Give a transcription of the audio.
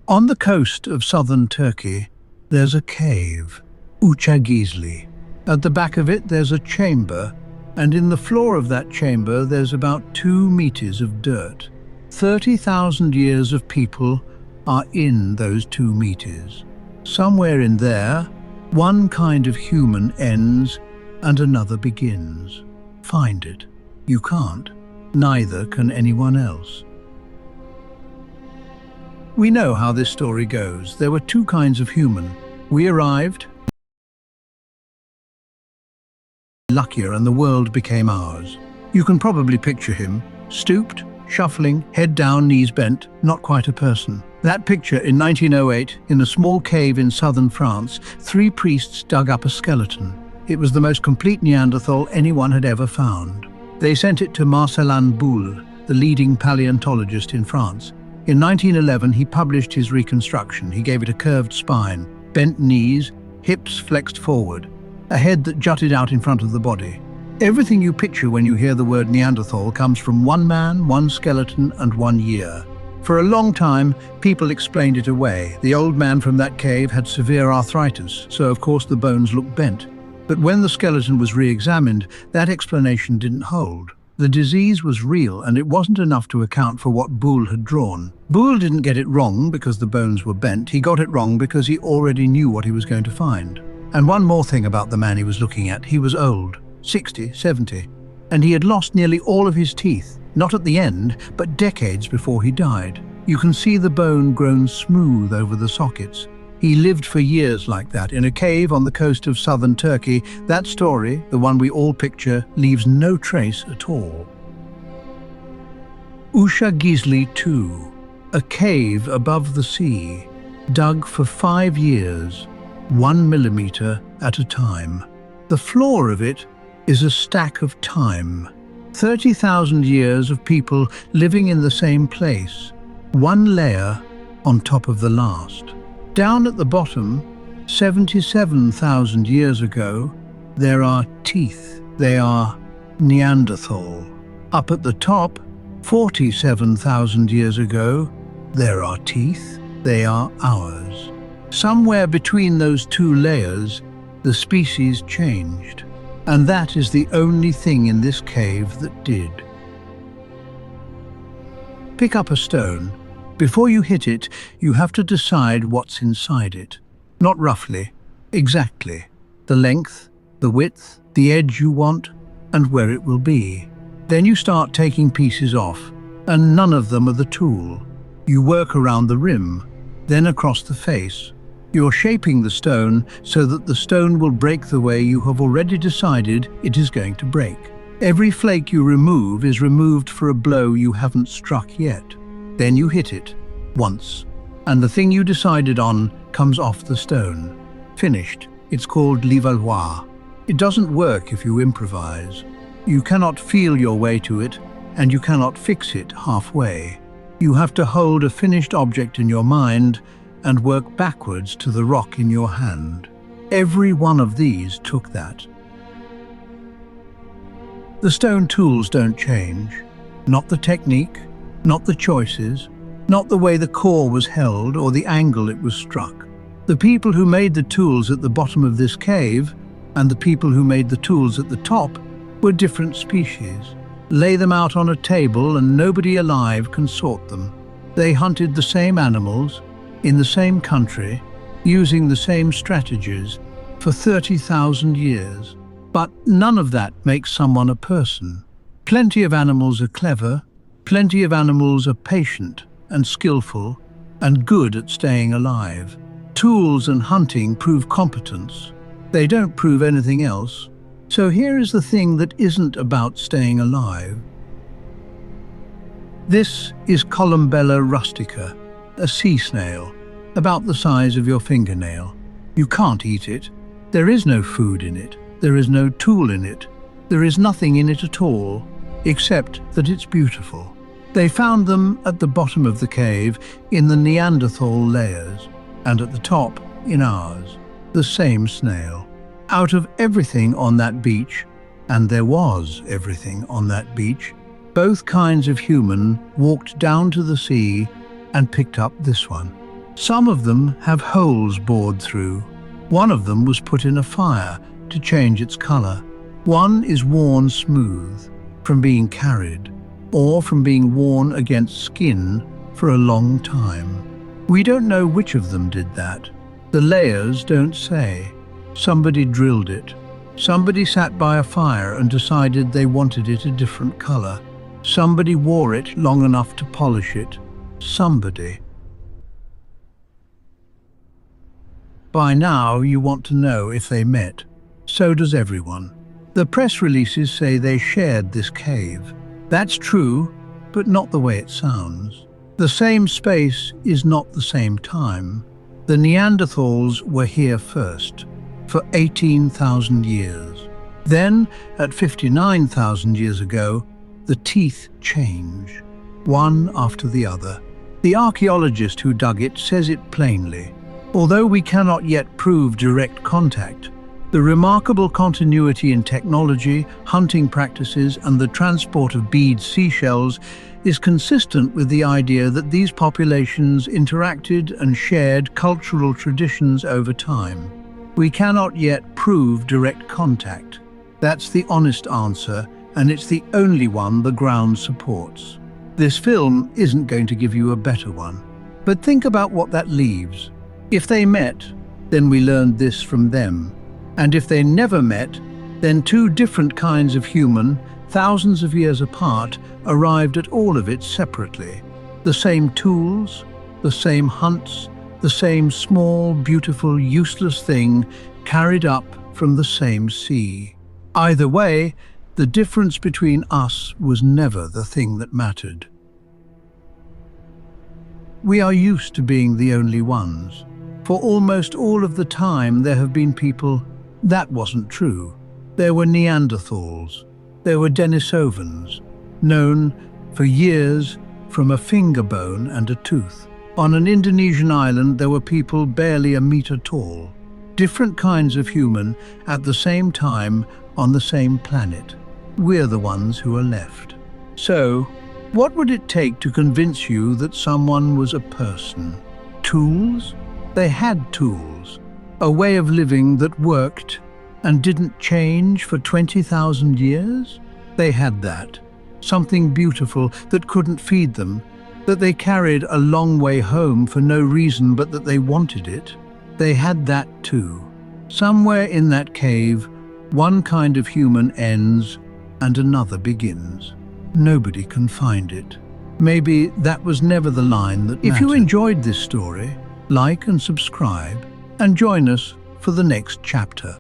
On the coast of southern Turkey, there's a cave, Üçağızlı. At the back of it, there's a chamber, and in the floor of that chamber, there's about 2 meters of dirt. 30,000 years of people are in those 2 meters. Somewhere in there, one kind of human ends and another begins. Find it. You can't. Neither can anyone else. We know how this story goes. There were 2 kinds of human. We arrived, luckier, and the world became ours. You can probably picture him, stooped, shuffling, head down, knees bent, not quite a person. That picture in 1908, in a small cave in southern France, 3 priests dug up a skeleton. It was the most complete Neanderthal anyone had ever found. They sent it to Marcellin Boule, the leading paleontologist in France. In 1911, he published his reconstruction. He gave it a curved spine, bent knees, hips flexed forward, a head that jutted out in front of the body. Everything you picture when you hear the word Neanderthal comes from 1 man, 1 skeleton, and 1 year. For a long time, people explained it away. The old man from that cave had severe arthritis, so of course the bones looked bent. But when the skeleton was re-examined, that explanation didn't hold. The disease was real, and it wasn't enough to account for what Boule had drawn. Boule didn't get it wrong because the bones were bent. He got it wrong because he already knew what he was going to find. And one more thing about the man he was looking at: he was old, 60, 70, and he had lost nearly all of his teeth, not at the end, but decades before he died. You can see the bone grown smooth over the sockets. He lived for years like that, in a cave on the coast of southern Turkey. That story, the one we all picture, leaves no trace at all. Üçağızlı 2, a cave above the sea, dug for 5 years, 1 millimeter at a time. The floor of it is a stack of time. 30,000 years of people living in the same place, 1 layer on top of the last. Down at the bottom, 77,000 years ago, there are teeth. They are Neanderthal. Up at the top, 47,000 years ago, there are teeth. They are ours. Somewhere between those 2 layers, the species changed. And that is the only thing in this cave that did. Pick up a stone. Before you hit it, you have to decide what's inside it. Not roughly, exactly. The length, the width, the edge you want, and where it will be. Then you start taking pieces off, and none of them are the tool. You work around the rim, then across the face. You're shaping the stone so that the stone will break the way you have already decided it is going to break. Every flake you remove is removed for a blow you haven't struck yet. Then you hit it, once, and the thing you decided on comes off the stone. Finished. It's called l'évaluat. It doesn't work if you improvise. You cannot feel your way to it, and you cannot fix it halfway. You have to hold a finished object in your mind and work backwards to the rock in your hand. Every one of these took that. The stone tools don't change. Not the technique, not the choices, not the way the core was held or the angle it was struck. The people who made the tools at the bottom of this cave and the people who made the tools at the top were different species. Lay them out on a table and nobody alive can sort them. They hunted the same animals, in the same country, using the same strategies for 30,000 years. But none of that makes someone a person. Plenty of animals are clever, plenty of animals are patient and skillful and good at staying alive. Tools and hunting prove competence. They don't prove anything else. So here is the thing that isn't about staying alive. This is Columbella rustica, a sea snail, about the size of your fingernail. You can't eat it. There is no food in it. There is no tool in it. There is nothing in it at all, except that it's beautiful. They found them at the bottom of the cave in the Neanderthal layers, and at the top in ours, the same snail. Out of everything on that beach, and there was everything on that beach, both kinds of human walked down to the sea and picked up this one. Some of them have holes bored through. One of them was put in a fire to change its color. One is worn smooth from being carried, or from being worn against skin for a long time. We don't know which of them did that. The layers don't say. Somebody drilled it. Somebody sat by a fire and decided they wanted it a different color. Somebody wore it long enough to polish it. Somebody. By now, you want to know if they met. So does everyone. The press releases say they shared this cave. That's true, but not the way it sounds. The same space is not the same time. The Neanderthals were here first, for 18,000 years. Then, at 59,000 years ago, the teeth change, one after the other. The archaeologist who dug it says it plainly. Although we cannot yet prove direct contact, the remarkable continuity in technology, hunting practices, and the transport of bead seashells is consistent with the idea that these populations interacted and shared cultural traditions over time. We cannot yet prove direct contact. That's the honest answer, and it's the only one the ground supports. This film isn't going to give you a better one. But think about what that leaves. If they met, then we learned this from them. And if they never met, then two different kinds of human, thousands of years apart, arrived at all of it separately. The same tools, the same hunts, the same small, beautiful, useless thing carried up from the same sea. Either way, the difference between us was never the thing that mattered. We are used to being the only ones. For almost all of the time there have been people. That wasn't true. There were Neanderthals. There were Denisovans, known for years from a finger bone and a tooth. On an Indonesian island there were people barely a meter tall. Different kinds of human at the same time on the same planet. We're the ones who are left. So, what would it take to convince you that someone was a person? Tools? They had tools. A way of living that worked and didn't change for 20,000 years? They had that. Something beautiful that couldn't feed them, that they carried a long way home for no reason but that they wanted it. They had that too. Somewhere in that cave, one kind of human ends and another begins. Nobody can find it. Maybe that was never the line that mattered. If you enjoyed this story, like and subscribe, and join us for the next chapter.